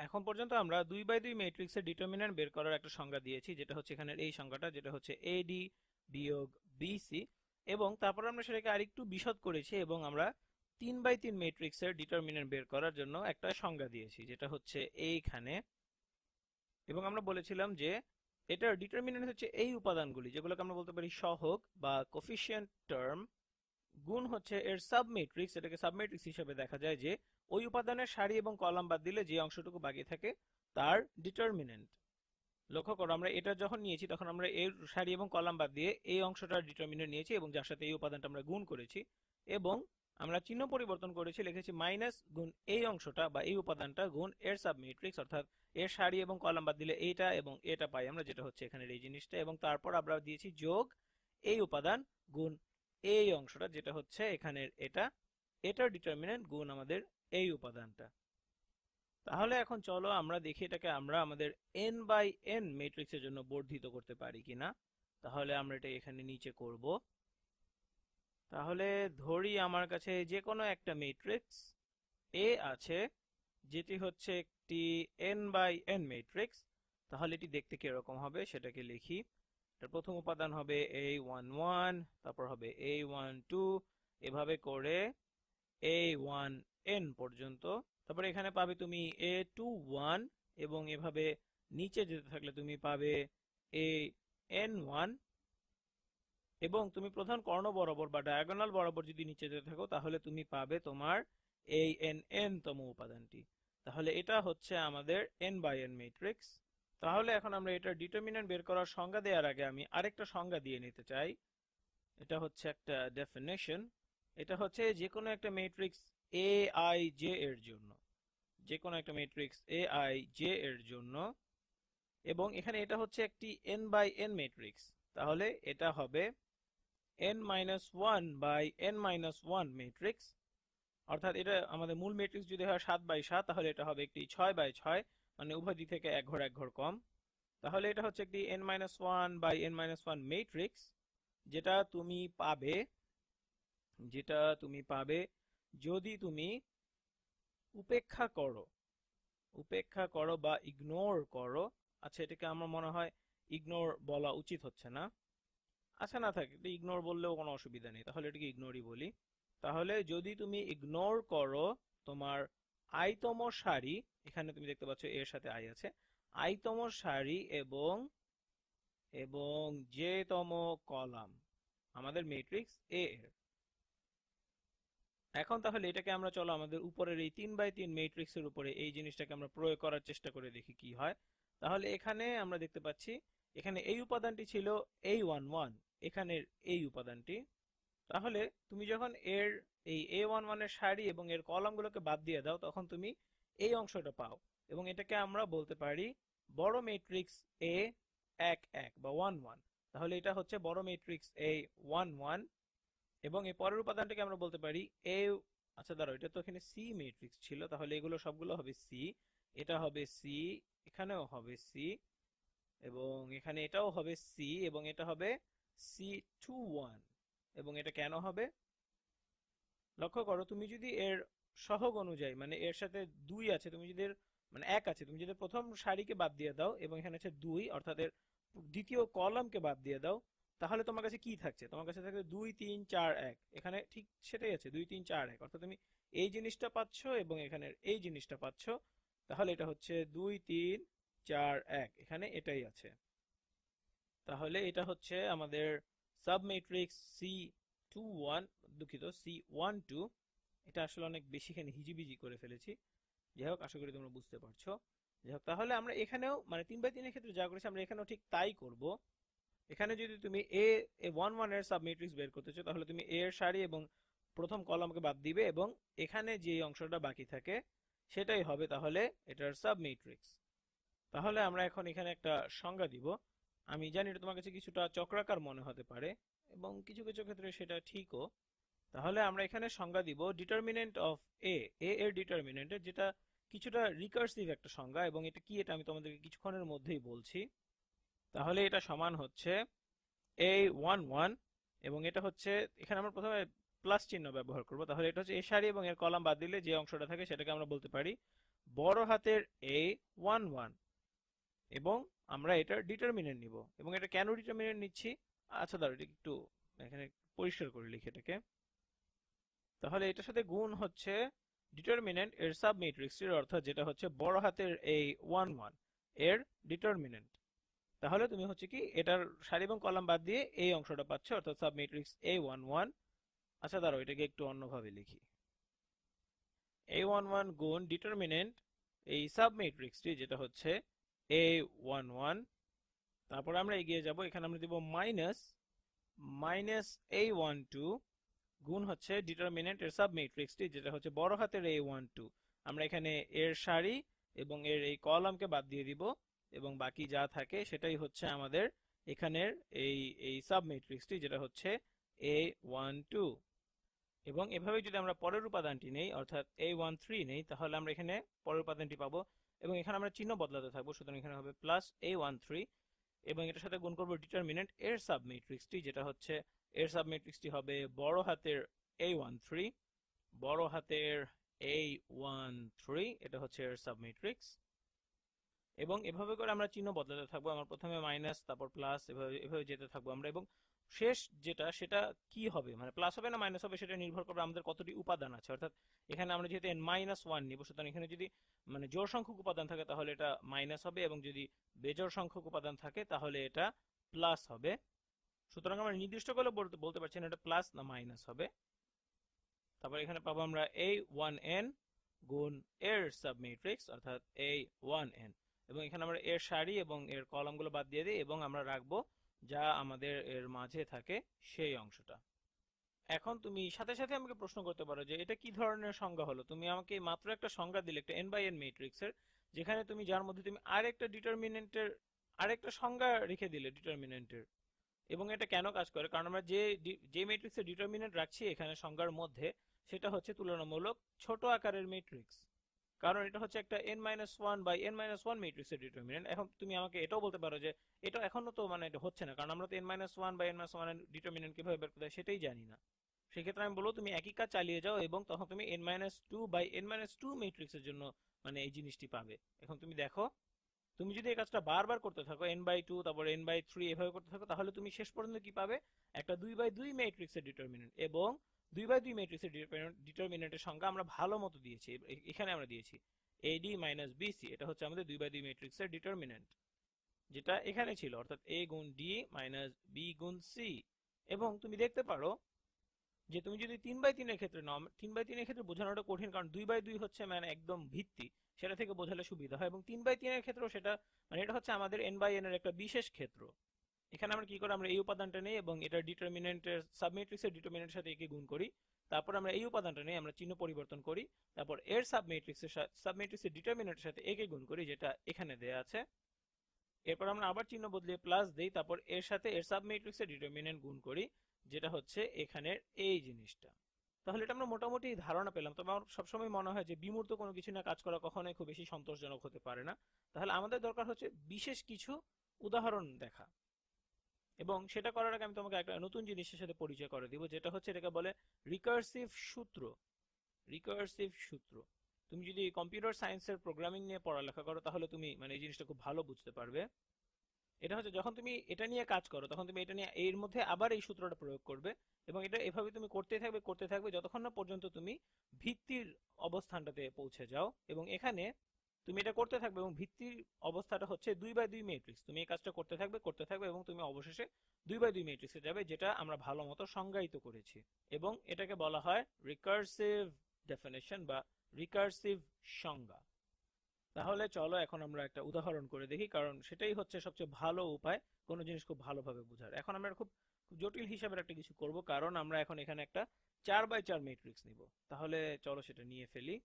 এখন পর্যন্ত আমরা 2x2 ম্যাট্রিক্সের ডিটারমিন্যান্ট বের করার একটা সংজ্ঞা দিয়েছি, যেটা হচ্ছে এখানের এই সংজ্ঞাটা, যেটা হচ্ছে এডি বিয়োগ বিসি। এবং তারপর আমরা সেটাকে আরেকটু বিশদ করেছি এবং আমরা 3x3 ম্যাট্রিক্সের ডিটারমিন্যান্ট বের করার জন্য একটা সংজ্ঞা দিয়েছি, যেটা হচ্ছে এইখানে। এবং আমরা বলেছিলাম যে এটার ডিটারমিন্যান্ট হচ্ছে এই উপাদানগুলি, যেগুলোকে আমরা বলতে পারি সহগ বা কোফিশিয়েন্ট টার্ম, গুণ হচ্ছে এর সাবমেট্রিক্স। এটাকে সাবমেট্রিক্স হিসেবে দেখা যায় যে ওই উপাদানের সারি এবং কলাম বাদ দিলে যে অংশটুকু বাকি থাকে তার ডিটারমিন্যান্ট। লক্ষ্য করো, আমরা এটা যখন নিয়েছি তখন আমরা এর সারি এবং কলাম বাদ দিয়ে এই অংশটার ডিটারমিন্যান্ট নিয়েছি এবং যার সাথে এই উপাদানটা আমরা গুণ করেছি। এবং আমরা চিহ্ন পরিবর্তন করেছি, লিখেছি মাইনাস গুণ এই অংশটা বা এই উপাদানটা গুণ এর সাবমেট্রিক্স, অর্থাৎ এর সারি এবং কলাম বাদ দিলে এইটা এবং এটা পাই আমরা, যেটা হচ্ছে এখানের এই জিনিসটা। এবং তারপর আমরা দিয়েছি যোগ এই উপাদান গুণ এই অংশটা, যেটা হচ্ছে এখানের এটা, এটার ডিটারমিন্যান্ট গুণ আমাদের এই উপাদানটা। তাহলে এখন চলো আমরা দেখি এটাকে আমরা আমাদের n বাই n ম্যাট্রিক্সের জন্য বর্ধিত করতে পারি কিনা। তাহলে আমরা এটা এখানে নিচে করব। তাহলে ধরি আমার কাছে যে কোনো একটা ম্যাট্রিক্স A আছে, যেটি হচ্ছে একটি n বাই n ম্যাট্রিক্স। তাহলে এটি দেখতে কিরকম হবে সেটাকে লিখি। এর প্রথম উপাদান হবে a11, তারপর হবে a12, এভাবে করে a1n পর্যন্ত। তারপরে এখানে পাবে তুমি a21 এবং এভাবে নিচে যেতে থাকলে তুমি পাবে an1। এবং তুমি প্রধান কর্ণ বরাবর বা ডায়াগোনাল বরাবর যদি নিচে যেতে থাকো তাহলে তুমি পাবে তোমার এই n তম উপাদানটি। তাহলে এটা হচ্ছে আমাদের n বাই n ম্যাট্রিক্স। তাহলে এখন আমরা এটার ডিটারমিন্যান্ট বের করার সংজ্ঞা দেওয়ার আগে আমি আরেকটা সংজ্ঞা দিয়ে নিতে চাই। এটা হচ্ছে একটা ডেফিনেশন। এটা হচ্ছে যে কোনো একটা ম্যাট্রিক্স aij এর জন্য, যে কোনো একটা ম্যাট্রিক্স aij এর জন্য। এবং এখানে এটা হচ্ছে একটি n বাই n ম্যাট্রিক্স, তাহলে এটা হবে n-1 বাই n-1 ম্যাট্রিক্স। অর্থাৎ এটা আমাদের মূল ম্যাট্রিক্স যদি হয় 7/7, তাহলে এটা হবে একটি 6/6, মানে উভয় দিক থেকে এক ঘর এক ঘর কম। তাহলে এটা হচ্ছে একটি n-1 বাই n-1 ম্যাট্রিক্স, যেটা তুমি পাবে, যেটা তুমি পাবে যদি তুমি উপেক্ষা করো, উপেক্ষা করো বা ইগনোর করো। আচ্ছা, এটাকে আমার মনে হয় ইগনোর বলা উচিত হচ্ছে না। আচ্ছা, না থাকে, ইগনোর বললেও কোনো অসুবিধা নেই, তাহলে এটাকে ইগনোরই বলি। তাহলে যদি তুমি ইগনোর করো তোমার আইতম সারি, এখানে তুমি দেখতে পাচ্ছ এর সাথে আই আছে, আইতম সারি এবং এবং যে তম কলাম আমাদের ম্যাট্রিক্স এ এর। এখন তাহলে এটাকে আমরা চলো আমাদের উপরের এই 3x3 ম্যাট্রিক্সের উপরে এই জিনিসটাকে আমরা প্রয়োগ করার চেষ্টা করে দেখি কি হয়। তাহলে এখানে আমরা দেখতে পাচ্ছি এখানে এই উপাদানটি ছিল a11, এখানের এই উপাদানটি। তাহলে তুমি যখন এর এই a11 এর সারি এবং এর কলামগুলোকে বাদ দিয়ে দাও তখন তুমি এই অংশটা পাও। এবং এটাকে আমরা বলতে পারি বড় ম্যাট্রিক্স a 11 বা 11। তাহলে এটা হচ্ছে বড় ম্যাট্রিক্স a11। এবং এর পরের উপাদানটাকে আমরা বলতে পারি এ, আচ্ছা দাঁড়াও, এটা তো এখানে সি ম্যাট্রিক্স ছিল, তাহলে এগুলো সবগুলো হবে সি। এটা হবে সি, এখানেও হবে সি, এবং এখানে এটাও হবে সি, এবং এটা হবে C21। এবং এটা কেন হবে? লক্ষ্য করো, তুমি যদি এর সহগ অনুযায়ী, মানে এর সাথে 2 আছে, তুমি যদি মানে 1 আছে, তুমি যদি প্রথম সারিকে বাদ দিয়ে দাও এবং এখানে আছে 2, অর্থাৎ এর দ্বিতীয় কলামকে বাদ দিয়ে দাও, তাহলে তোমার কাছে কি থাকছে? তোমার কাছে থাকছে 2 3 4 1। এখানে ঠিক সেটাই আছে, 2 3 4 1, অর্থাৎ তুমি এই জিনিসটা পাচ্ছ এবং এখানে এই জিনিসটা পাচ্ছ। তাহলে এটা হচ্ছে 2 3 4 1, এখানে এটাই আছে। তাহলে এটা হচ্ছে আমাদের সাবমেট্রিক্স C21, দুঃখিত C12। এটা আসলে অনেক বেশি এখানে হিজিবিজি করে ফেলেছি। যাই হোক, আশা করি তোমরা বুঝতে পারছো। যাই হোক, তাহলে আমরা এখানেও মানে 3x3 এর ক্ষেত্রে যা করেছি আমরা এখানেও ঠিক তাই করব। এখানে যদি তুমি a11 এর সাবমেট্রিক্স বের করতে চাও তাহলে তুমি a এর সারি এবং প্রথম কলামকে বাদ দিবে এবং এখানে যে অংশটা বাকি থাকে সেটাই হবে তাহলে এটার সাবমেট্রিক্স। তাহলে আমরা এখন এখানে একটা সংজ্ঞা দিব। আমি জানি এটা তোমার কাছে কিছুটা চক্রাকার মনে হতে পারে এবং কিছু কিছু ক্ষেত্রে সেটা ঠিকও। তাহলে আমরা এখানে সংজ্ঞা দিব ডিটারমিনেন্ট অফ এ, এর ডিটারমিনেন্ট, যেটা কিছুটা রিকার্সিভ একটা সংজ্ঞা, এবং এটা কি এটা আমি তোমাদেরকে কিছুক্ষণের মধ্যেই বলছি। তাহলে এটা সমান হচ্ছে a11, এবং এটা হচ্ছে, এখানে আমরা প্রথমে প্লাস চিহ্ন ব্যবহার করব। তাহলে এটা হচ্ছে এ সারি এবং এর কলাম বাদ দিলে যে অংশটা থাকে সেটাকে আমরা বলতে পারি বড় হাতের A11 এবং আমরা এটার ডিটারমিনেন্ট নিব। এবং এটা কেন ডিটারমিনেন্ট নিচ্ছি, আচ্ছা দাঁড়াও এটা একটু এখানে পরিষ্কার করে লিখি এটাকে। তাহলে এটার সাথে গুণ হচ্ছে ডিটারমিনেন্ট এর সাব ম্যাট্রিক্সটির, অর্থাৎ যেটা হচ্ছে বড় হাতের A11 এর ডিটারমিনেন্ট। তাহলে তুমি হচ্ছে কি এটার সারি এবং কলাম বাদ দিয়ে এই অংশটা পাচ্ছ, অর্থাৎ সাব ম্যাট্রিক্স A11। আচ্ছা দাঁড়াও এটাকে একটু অন্যভাবে লিখি। A11 গুণ ডিটারমিনেন্ট এই সাব ম্যাট্রিক্সটি যেটা হচ্ছে A11। তারপর আমরা এগিয়ে যাব, এখানে আমরা দিব মাইনাস মাইনাস A12 গুণ হচ্ছে ডিটারমিনেন্ট এর সাব ম্যাট্রিক্সটি যেটা হচ্ছে বড় হাতের A12। আমরা এখানে এর সারি এবং এর এই কলামকে বাদ দিয়ে দিব এবং বাকি যা থাকে সেটাই হচ্ছে আমাদের এখানের এই এই সাব ম্যাট্রিক্সটি যেটা হচ্ছে A12। এবং এভাবে যদি আমরা পরের উপাদানটি নেই অর্থাৎ A13 নেই তাহলে আমরা এখানে পরের উপাদানটি পাবো এবং এখানে আমরা চিহ্ন বদলাতে থাকবো, সুতরাং এখানে হবে প্লাস A13 এবং এটার সাথে গুণ করব ডিটারমিনেন্ট এর সাব ম্যাট্রিক্সটি যেটা হচ্ছে এর সাব ম্যাট্রিক্সটি হবে বড় হাতের A13, বড় হাতের A13 এটা হচ্ছে এর সাব ম্যাট্রিক্স। এবং এভাবে করে আমরা চিহ্ন বদলাতে থাকবো, আমরা প্রথমে মাইনাস তারপর প্লাস এভাবে এভাবে যেতে থাকবো আমরা। এবং শেষ যেটা সেটা কি হবে, মানে প্লাস হবে না মাইনাস হবে সেটা নির্ভর করবে আমাদের কতটি উপাদান আছে। অর্থাৎ এখানে আমরা যেহেতু n-1 নিব, সুতরাং এখানে যদি মানে জোড় সংখ্যক উপাদান থাকে তাহলে এটা মাইনাস হবে এবং যদি বেজোড় সংখ্যক উপাদান থাকে তাহলে এটা প্লাস হবে। সুতরাং আমরা নির্দিষ্ট করে বলতে পারছি না এটা প্লাস না মাইনাস হবে। তারপর এখানে পাবো আমরা A1n গুণ এর সাব ম্যাট্রিক্স অর্থাৎ A1n এবং এখানে আমরা এর সারি এবং এর কলামগুলো বাদ দিয়ে দিই এবং আমরা রাখবো যা আমাদের এর মাঝে থাকে সেই অংশটা। এখন তুমি সাথে সাথে আমাকে প্রশ্ন করতে পারো যে এটা কি ধরনের সংজ্ঞা হলো, তুমি আমাকে মাত্র একটা সংজ্ঞা দিলে একটা n বাই n ম্যাট্রিক্সের, যেখানে তুমি যার মধ্যে তুমি আরেকটা ডিটারমিনেন্টের আরেকটা সংজ্ঞা রেখে দিলে ডিটারমিনেন্টের। এবং এটা কেন কাজ করে, কারণ আমরা যে ম্যাট্রিক্সের ডিটারমিনেন্ট রাখছি এখানে সংজ্ঞার মধ্যে সেটা হচ্ছে তুলনামূলক ছোট আকারের ম্যাট্রিক্স, কারণ এটা হচ্ছে একটা n-1 বাই n-1 ম্যাট্রিক্সের ডিটারমিনেন্ট। এখন তুমি আমাকে এটাও বলতে পারো যে এটা এখনো তো মানে এটা হচ্ছে না, কারণ আমরা তো n-1 বাই n-1 এর ডিটারমিনেন্ট কিভাবে বের করতে হয় সেটাই জানি না। সেক্ষেত্রে আমি বলবো তুমি একই কাজ চালিয়ে যাও এবং তখন তুমি n-2 বাই n-2 ম্যাট্রিক্সের জন্য মানে এই জিনিসটি পাবে। এখন তুমি দেখো, তুমি যদি এই কাজটা বারবার করতে থাকো n/2 তারপর n/3 এভাবে করতে থাকো তাহলে তুমি শেষ পর্যন্ত কি পাবে, একটা 2/2 ম্যাট্রিক্সের ডিটারমিনেন্ট। এবং 2/2 ম্যাট্রিক্সের ডিটারমিনেন্টের সংখ্যা আমরা ভালো মতো দিয়েছি, এখানে আমরা দিয়েছি AD মাইনাস BC, এটা হচ্ছে আমাদের 2/2 ম্যাট্রিক্সের ডিটারমিনেন্ট যেটা এখানে ছিল, অর্থাৎ A গুণ D মাইনাস B গুণ C। এবং তুমি দেখতে পারো যে তুমি যদি 3/3 এর ক্ষেত্রে নাও, 3/3 এর ক্ষেত্রে বোঝানোটা কঠিন, কারণ 2/2 হচ্ছে মানে একদম ভিত্তি, সেটা থেকে বোঝালে সুবিধা হয়। এবং 3/3 এর ক্ষেত্রেও সেটা মানে এটা হচ্ছে আমাদের n/n এর একটা বিশেষ ক্ষেত্র। এখানে আমরা কি করি, আমরা এই উপাদানটা নেই এবং এটা ডিটারমিনেন্টের সাবমেট্রিক্সের ডিটারমিনেন্টের সাথে একে গুণ করি। তারপর আমরা এই উপাদানটা নেই, আমরা চিহ্ন পরিবর্তন করি, তারপর এর সাবমেট্রিক্সের ডিটারমিনেন্টের সাথে একে গুণ করি যেটা এখানে দেয়া আছে। এরপর আমরা আবার চিহ্ন বদলে প্লাস দেই, তারপর এর সাথে এর সাবমেট্রিক্সের ডিটারমিনেন্ট গুণ করি যেটা হচ্ছে এখানের এই জিনিসটা। তাহলে এটা আমরা মোটামুটি ধারণা পেলাম। তবে আমার সবসময় মনে হয় যে বিমূর্ত কোনো কিছু না কাজ করা কখনোই খুব বেশি সন্তোষজনক হতে পারে না। তাহলে আমাদের দরকার হচ্ছে বিশেষ কিছু উদাহরণ দেখা, এবং সেটা করার আগে আমি তোমাকে একটা নতুন জিনিসের সাথে পরিচয় করে দিব যেটা হচ্ছে এটাকে বলে রিকার্সিভ সূত্র। রিকার্সিভ সূত্র, তুমি যদি কম্পিউটার সায়েন্সের প্রোগ্রামিং নিয়ে পড়ালেখা করো তাহলে তুমি মানে এই জিনিসটা খুব ভালো বুঝতে পারবে। এটা হচ্ছে যখন তুমি এটা নিয়ে কাজ করো তখন তুমি এটা নিয়ে এর মধ্যে আবার এই সূত্রটা প্রয়োগ করবে এবং এটা এভাবে তুমি করতে থাকবে যতক্ষণ না পর্যন্ত তুমি ভিত্তির অবস্থানটাতে পৌঁছে যাও। এবং এখানে তুমি এটা করতে থাকবে এবং ভিত্তির অবস্থাটা হচ্ছে 2/2 ম্যাট্রিক্স। তুমি এই কাজটা করতে থাকবে এবং তুমি অবশেষে 2/2 ম্যাট্রিক্সে যাবে, যেটা আমরা ভালো মতো সংজ্ঞায়িত করেছি। এবং এটাকে বলা হয় রিকার্সিভ ডেফিনেশন বা রিকার্সিভ সংজ্ঞা। তাহলে চলো এখন আমরা একটা উদাহরণ করে দেখি, কারণ সেটাই হচ্ছে সবচেয়ে ভালো উপায় কোনো জিনিস খুব ভালোভাবে বোঝার। এখন আমরা খুব জটিল হিসাবের একটা কিছু করব, কারণ আমরা এখন এখানে একটা 4x4 ম্যাট্রিক্স নিব। তাহলে চলো সেটা নিয়ে ফেলি।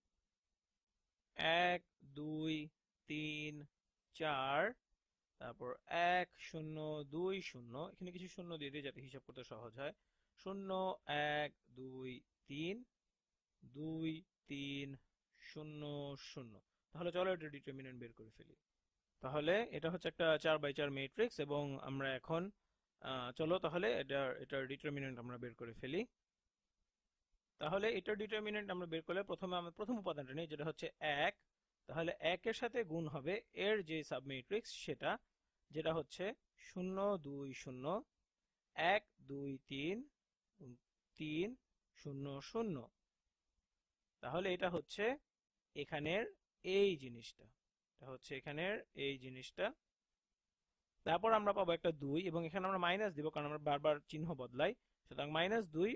1 2 3 4, তারপর 1 0 2 0, এখানে কিছু শূন্য দিয়ে দিই যাতে হিসাব করতে সহজ হয়। 0 1 2 3 2 3 0 0। তাহলে চলো এটা ডিটারমিনেন্ট বের করে ফেলি। তাহলে এটা হচ্ছে একটা 4x4 ম্যাট্রিক্স এবং আমরা এখন চলো তাহলে এটার ডিটারমিনেন্ট আমরা বের করে ফেলি। তাহলে এটার ডিটারমিনেন্ট আমরা বের করলে প্রথমে আমরা প্রথম উপাদানটা নিই, যেটা হচ্ছে 1। তাহলে 1 এর সাথে গুণ হবে এর যে সাবমেট্রিক্স সেটা, যেটা হচ্ছে 0 2 0 1 2 3 3 0 0। তাহলে এটা হচ্ছে এখানের এই জিনিসটা, এটা হচ্ছে এখানের এই জিনিসটা। তারপর আমরা পাবো একটা 2, এবং এখানে আমরা মাইনাস দিব কারণ আমরা বারবার চিহ্ন বদলাই। সুতরাং -2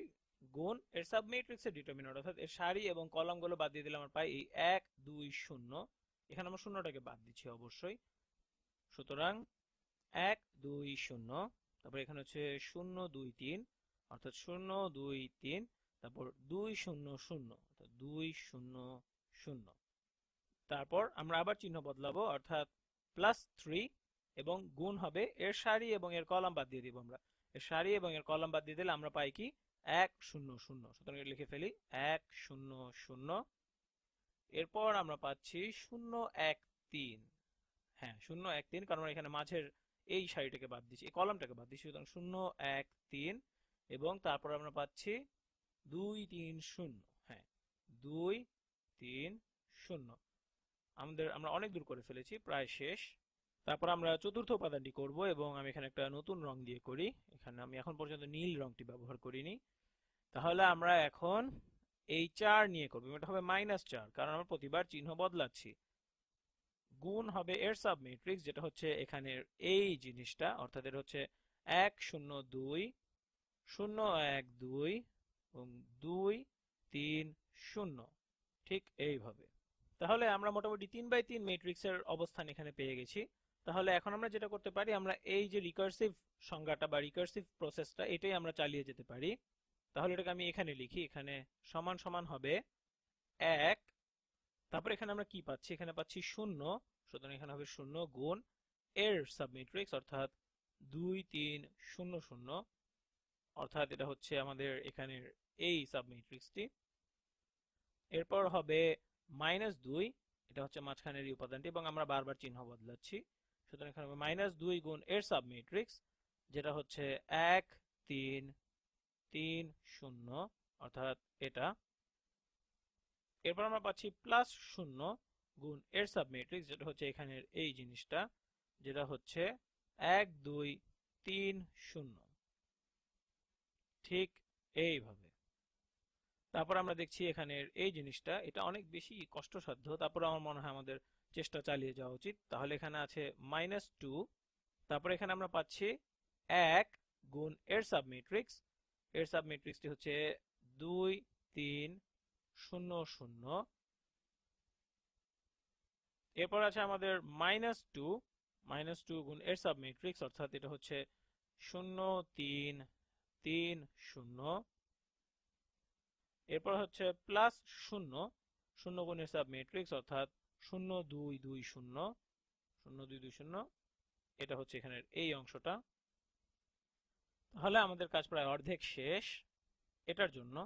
গুণ এর সাবমেট্রিক্সের ডিটারমিনেন্ট, অর্থাৎ এর সারি এবং কলামগুলো বাদ দিয়ে দিলে আমরা পাই এই 1 2 0। এখানে আমরা শূন্যটাকে বাদ দিচ্ছি অবশ্যই। সুতরাং 1 2 0, তারপর এখানে হচ্ছে 0 2 3, অর্থাৎ 0 2 3, তারপর 2 0 0, অর্থাৎ 2 0 0। তারপর আমরা আবার চিহ্ন বদলাবো, অর্থাৎ +3, এবং গুণ হবে এর সারি এবং এর কলাম বাদ দিয়ে দিব আমরা। এর সারি এবং এর কলাম বাদ দিয়ে দিলে আমরা পাই কি 1 0 0। সুতরাং এটা লিখে ফেলি 1 0 0। এরপর আমরা পাচ্ছি 0 1 3। হ্যাঁ, 0 1 3, কারণ আমরা এখানে মাঝের এই সারিটাকে বাদ দিচ্ছি, এই কলামটাকে বাদ দিচ্ছি। সুতরাং 0 1 3, এবং তারপর আমরা পাচ্ছি 2 3 0। হ্যাঁ, 2 3 0। আমরা অনেক দূর করে ফেলেছি, প্রায় শেষ। তারপর আমরা চতুর্থ উপাদানটি করব, এবং আমি এখানে একটা নতুন রং দিয়ে করি। এখানে আমি এখন পর্যন্ত নীল রংটি ব্যবহার করিনি। তাহলে আমরা এখন এই 4 নিয়ে করব, এটা হবে -4, কারণ আমরা প্রতিবার চিহ্ন বদলাচ্ছি। গুণ হবে এর সাবমেট্রিক্স, যেটা হচ্ছে এখানের এই জিনিসটা, অর্থাৎ এটা হচ্ছে 1 0 2 0 1 2 এবং 2 3 0, ঠিক এইভাবে। তাহলে আমরা মোটামুটি 3x3 ম্যাট্রিক্সের অবস্থান এখানে পেয়ে গেছি। তাহলে এখন আমরা যেটা করতে পারি, আমরা এই যে রিকার্সিভ সংজ্ঞাটা বা রিকার্সিভ প্রসেসটা, এটাই আমরা চালিয়ে যেতে পারি। তাহলে এটাকে আমি এখানে লিখি, এখানে সমান সমান হবে 1। তারপর এখানে আমরা কি পাচ্ছি, এখানে পাচ্ছি 0। সুতরাং এখানে হবে 0 গুণ এর সাবমেট্রিক্স, অর্থাৎ 2 3 0 0, অর্থাৎ এটা হচ্ছে আমাদের এখানের এই সাবমেট্রিক্সটি। এরপর হবে -2, এটা হচ্ছে মাঝখানের এই উপাদানটি, এবং আমরা বারবার চিহ্ন বদলাচ্ছি। সুতরাং এখানে হবে -2 গুণ এর সাবমেট্রিক্স, যেটা হচ্ছে 1 3 3 0, অর্থাৎ এটা। এরপর আমরা পাচ্ছি +0 গুণ এর সাবমেট্রিক্স, যেটা হচ্ছে এখানের এই জিনিসটা, যেটা হচ্ছে 1 2 3 0, ঠিক এইভাবে। তারপর আমরা দেখছি এখানের এই জিনিসটা, এটা অনেক বেশি কষ্টসাধ্য, তারপর আমার মনে হয় আমাদের চেষ্টা চালিয়ে যাওয়া উচিত। তাহলে এখানে আছে -2, তারপর এখানে আমরা পাচ্ছি 1 গুণ এর সাবমেট্রিক্স, এর সাবমেট্রিক্সটি হচ্ছে 2 3 0 0। এরপর আছে আমাদের -2 গুণ এর সাবমেট্রিক্স, অর্থাৎ এটা হচ্ছে 0 3 3 0। এরপর হচ্ছে +0, 0 গুণের সাবমেট্রিক্স, অর্থাৎ 0 2 2 0 0 2 2 0। এটা হচ্ছে এখানের এই অংশটা। তাহলে আমাদের কাজ প্রায় অর্ধেক শেষ এটার জন্য।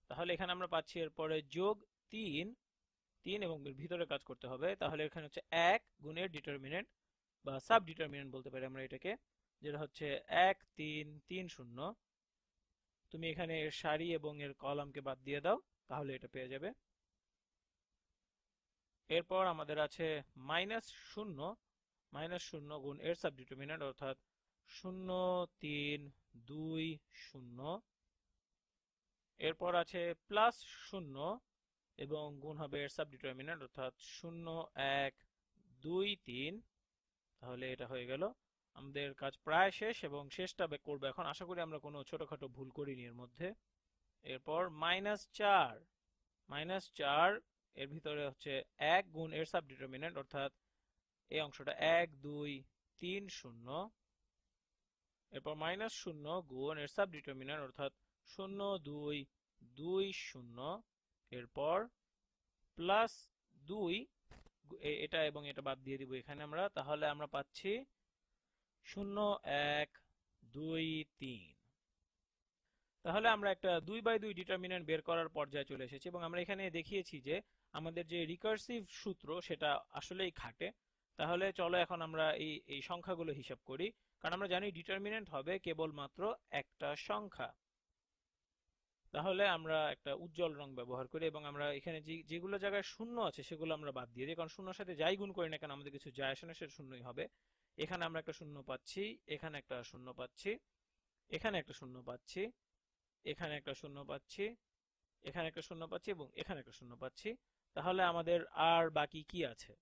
তাহলে এখানে আমরা পাচ্ছি এরপরে যোগ 3 3, এবং এর ভিতরে কাজ করতে হবে। তাহলে এখানে হচ্ছে 1 গুণের ডিটারমিনেন্ট বা সাব ডিটারমিনেন্ট বলতে পারি আমরা এটাকে, যেটা হচ্ছে 1 3 3 0। তুমি এখানে এর সারি এবং এর কলামকে বাদ দিয়ে দাও, তাহলে এটা পেয়ে যাবে। এরপর আমাদের আছে -0, -0 গুণ এর সাবডিটারমিনেন্ট, অর্থাৎ 0 3 2 0। এরপর আছে +0, এবং গুণ হবে এর সাবডিটারমিনেন্ট, অর্থাৎ 0 1 2 3। তাহলে এটা হয়ে গেল। আমাদের কাজ প্রায় শেষ, এবং শেষটা করবো এখন। আশা করি আমরা কোনো ছোটখাটো ভুল করিনি এর মধ্যে। এরপর -4, এর ভিতরে হচ্ছে 1 গুণ এর সাবডিটারমিনেন্ট, অর্থাৎ এই অংশটা 1 2 3 0। এরপর -0 গুণ এর সাবডিটারমিনেন্ট, অর্থাৎ 0 2 2 0। এরপর +2, এটা এবং এটা বাদ দিয়ে দিব এখানে আমরা। তাহলে আমরা পাচ্ছি 0 1 2 3। তাহলে আমরা একটা 2x2 ডিটারমিনেন্ট বের করার পর্যায়ে চলে এসেছি, এবং আমরা এখানে দেখিয়েছি যে আমাদের যে রিকার্সিভ সূত্র সেটা আসলেই খাটে। তাহলে চলো এখন আমরা এই সংখ্যাগুলো হিসাব করি, কারণ আমরা জানি ডিটারমিনেন্ট হবে কেবলমাত্র একটা সংখ্যা। তাহলে আমরা একটা উজ্জ্বল রং ব্যবহার করি এবং আমরা এখানে যেগুলো জায়গায় শূন্য আছে সেগুলো আমরা বাদ দিয়ে দিই, কারণ শূন্যর সাথে যাই গুণ করি না কেন আমাদের কিছু যায় আসে না, সেটা শূন্যই হবে। এখানে আমরা একটা শূন্য পাচ্ছি, এখানে একটা শূন্য পাচ্ছি, এখানে একটা শূন্য পাচ্ছি, এখানে একটা শূন্য পাচ্ছি, এখানে একটা শূন্য পাচ্ছি এবং এখানে একটা শূন্য পাচ্ছি। তাহলে আমাদের আর বাকি কি আছে?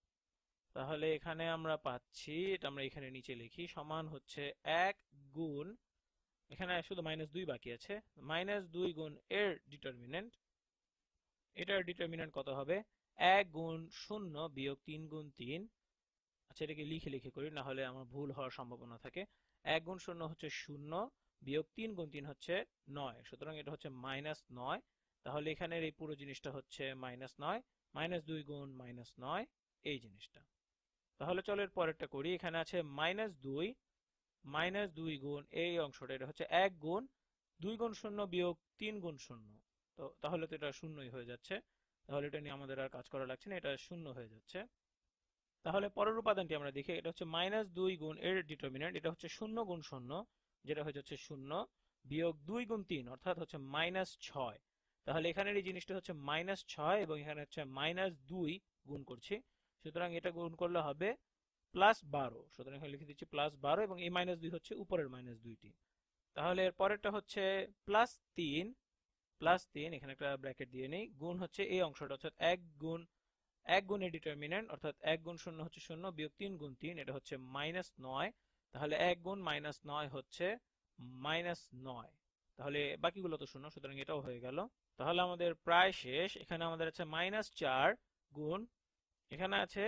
তাহলে এখানে আমরা পাচ্ছি, এটা আমরা এখানে নিচে লিখি, সমান হচ্ছে 1 গুণ, এখানে শুধু -2 বাকি আছে, -2 গুণ এর ডিটারমিনেন্ট, এটার ডিটারমিনেন্ট কত হবে? 1 গুণ 0 বিয়োগ 3 গুণ 3। আচ্ছা, এটাকে লিখে লিখে করি, না হলে আমার ভুল হওয়ার সম্ভাবনা থাকে। 1 গুণ 0 হচ্ছে 0, বিয়োগ 3 গুণ 3 হচ্ছে 9, সুতরাং এটা হচ্ছে -9। তাহলে এখানের এই পুরো জিনিসটা হচ্ছে -9, -2 গুণ -9 এই জিনিসটা। তাহলে চলো এর পরেরটা করি। এখানে আছে -2, -2 গুণ এই অংশটা, এটা হচ্ছে 1 গুণ 2 গুণ 0 বিয়োগ 3 গুণ 0। তো তাহলে তো এটা শূন্যই হয়ে যাচ্ছে, তাহলে এটা নিয়ে আমাদের আর কাজ করা লাগছে না, এটা শূন্য হয়ে যাচ্ছে। তাহলে পরের উপাদানটি আমরা দেখি, এটা হচ্ছে -2 গুণ এর ডিটারমিনেন্ট, এটা হচ্ছে 0 গুণ 0, যেটা হয়ে যাচ্ছে 0, বিয়োগ 2 গুণ 3 অর্থাৎ হচ্ছে -6। তাহলে এখানের এই জিনিসটা হচ্ছে -6 এবং এখানে হচ্ছে -2 গুণ করছি, সুতরাং এটা গুণ করলে হবে +12। সুতরাং এখানে লিখে দিচ্ছি +12 এবং এই -2 হচ্ছে উপরের -2টি। তাহলে এর পরেরটা হচ্ছে +3, +3 এখানে একটা ব্র্যাকেট দিয়ে নেই, গুণ হচ্ছে এই অংশটা অর্থাৎ 1 গুণের ডিটারমিনেন্ট অর্থাৎ 1 গুণ 0 হচ্ছে 0, বিয়োগ 3 গুণ 3 এটা হচ্ছে -9। তাহলে 1 গুণ -9 হচ্ছে -9। তাহলে বাকিগুলো তো শূন্য, সুতরাং এটাও হয়ে গেল। তাহলে আমাদের প্রায় শেষ। এখানে আমাদের আছে -4 গুণ, এখানে আছে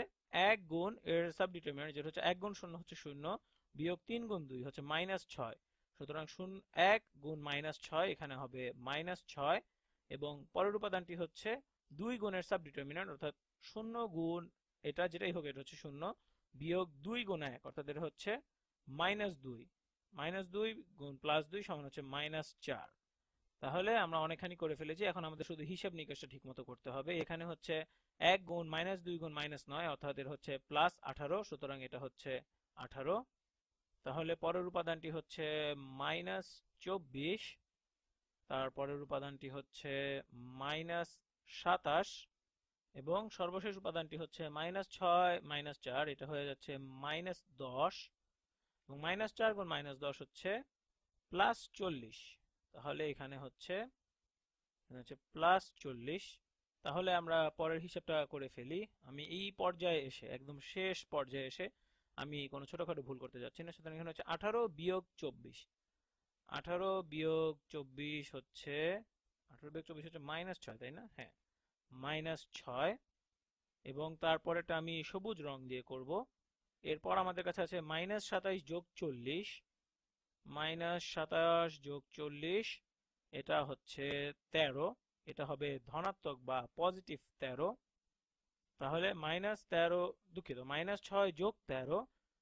1 গুণ এর সাব ডিটারমিনেন্ট, যেটা হচ্ছে 1 গুণ 0 হচ্ছে 0, বিয়োগ 3 গুণ 2 হচ্ছে -6। সুতরাং 1 গুণ -6 এখানে হবে -6 এবং পরের উপাদানটি হচ্ছে 2 গুণের সাব ডিটারমিনেন্ট অর্থাৎ 0 গুণ এটা যেটাই হোক এটা হচ্ছে 0, বিয়োগ 2 গুণ 1 অর্থাৎ এটা হচ্ছে -2, -2 গুণ +2 সমান হচ্ছে -4। তাহলে আমরা অনেকখানি করে ফেলেছি, এখন আমাদের শুধু হিসাব নিকাশটা ঠিক মতো করতে হবে। এখানে হচ্ছে 1 গুণ -2 গুণ -9 অর্থাৎ এর হচ্ছে +18, সুতরাং এটা হচ্ছে 18। তাহলে পরের উপাদানটি হচ্ছে -24, তারপরের উপাদানটি হচ্ছে -27 এবং সর্বশেষ উপাদানটি হচ্ছে -6 -4, এটা হয়ে যাচ্ছে -10 এবং -4 গুণ -10 হচ্ছে +40। তাহলে এখানে হচ্ছে +40। তাহলে আমরা পরের হিসাবটা করে ফেলি। আমি এই পর্যায়ে এসে, একদম শেষ পর্যায়ে এসে আমি কোনো ছোটখাটো ভুল করতে যাচ্ছি না, সুতরাং এখানে হচ্ছে 18 বিয়োগ 24, 18 বিয়োগ 24 হচ্ছে, 18 বিয়োগ 24 হচ্ছে -6, তাই না? হ্যাঁ, -6 এবং তারপরেটা আমি সবুজ রং দিয়ে করব। এরপর আমাদের কাছে আছে -27 যোগ 40, -27 যোগ 40 এটা হচ্ছে 13, এটা হবে ধনাত্মক বা পজিটিভ 13। তাহলে -13, দুঃখিত, -6 যোগ 13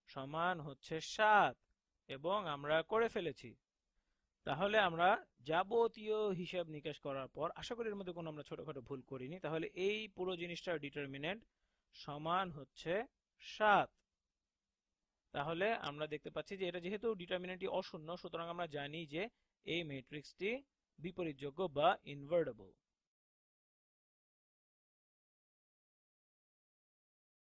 সমান হচ্ছে 7 এবং আমরা করে ফেলেছি। তাহলে আমরা যাবতীয় হিসাব নিকাশ করার পর আশা করি এর মধ্যে কোনো আমরা ছোটখাটো ভুল করিনি। তাহলে এই পুরো জিনিসটার ডিটারমিনেন্ট সমান হচ্ছে 7। তাহলে আমরা দেখতে পাচ্ছি যে এটা যেহেতু ডিটারমিনেন্টটি অশূন্য, সুতরাং আমরা জানি যে এই ম্যাট্রিক্সটি বিপরীতযোগ্য বা ইনভার্টেবল।